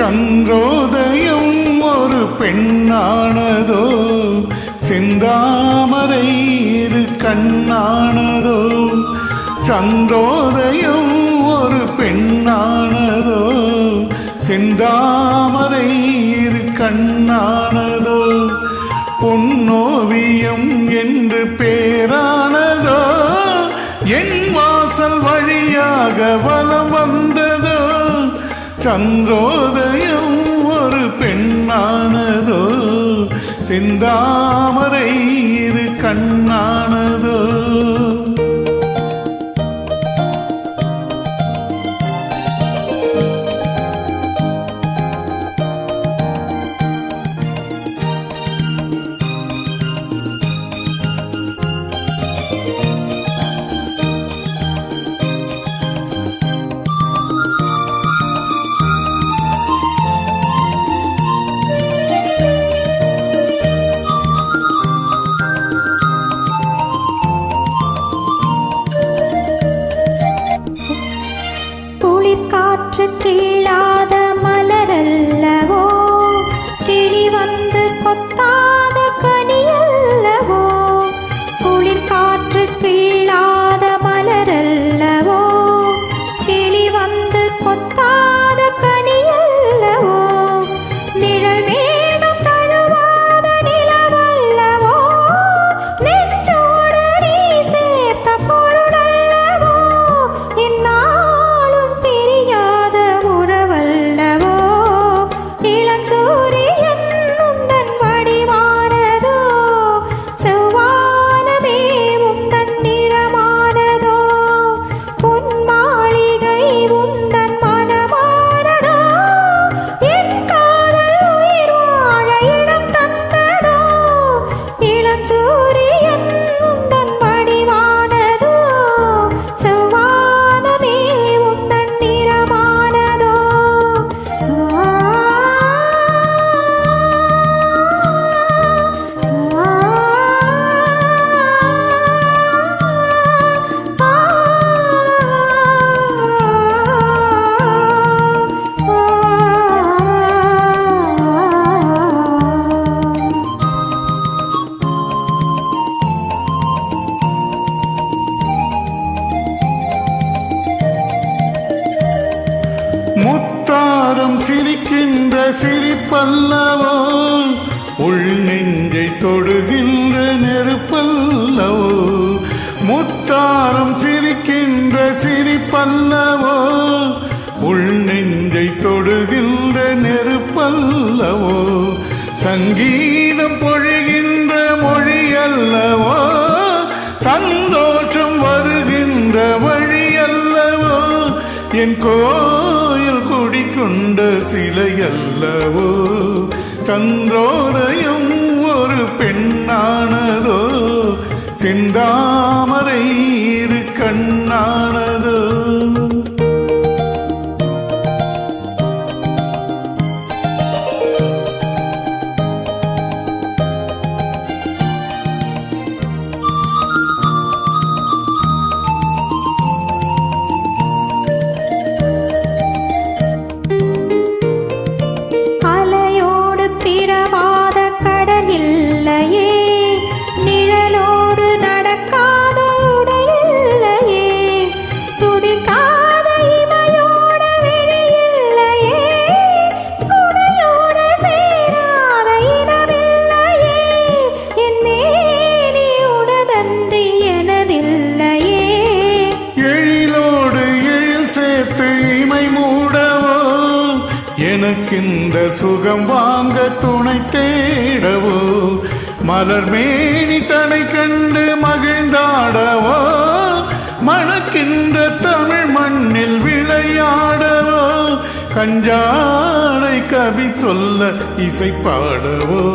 சந்திரோதயம் ஒரு பெண்ணானதோ, செந்தாமரை இரு கண்ணானதோ. சந்திரோதயம் ஒரு பெண்ணானதோ, செந்தாமரை இரு கண்ணானதோ. பொன்னோவியம் என்று பேரானதோ, என் வாசல் வழியாக வலம் வந்ததோ. சந்திரோதயம் ஒரு பெண்ணானதோ, செந்தாமரை இரு கண்ணானதோ. காற்று கிள்ளாத மலரல்லவோ, கிளி வந்து கொத்தாத கனியல்லவோ. குளிர் காற்று கிள்ளாத மலரல்லவோ, கிளி வந்து கொத்தாத கனியல்லவோ. நிழல் மேகம் தழுவாத நிலவல்லவோ, நெஞ்சோடு நீ சேர்த்த பொருளல்லவோ. முத்தாரம் சிரிக்கின்ற சிரிப்பல்லவோ, உள் நெஞ்சை தொடுகின்ற நெருப்பல்லவோ. முத்தாரம் சிரிக்கின்ற சிரிப்பல்லவோ, உள் நெஞ்சை தொடுகின்ற நெருப்பல்லவோ. சங்கீதம் பொழிகின்ற மொழியல்லவோ, சந்தோஷம் வருகின்ற வழியல்லவோ. என் கோயில் குடிக்கொண்ட சிலையல்லவோ. சந்திரோதயம் ஒரு பெண்ணானதோ, செந்தாமரை இரு கண்ணானதோ. எனக்கிந்த சுகம் வாங்க துணை தேடவோ, மலர் மேனி தனை கண்டு மகிழ்ந்தாடவோ. மணக்கின்ற தமிழ் மண்ணில் விளையாடவோ, கஞ்சாடை கவி சொல்ல இசை பாடவோ.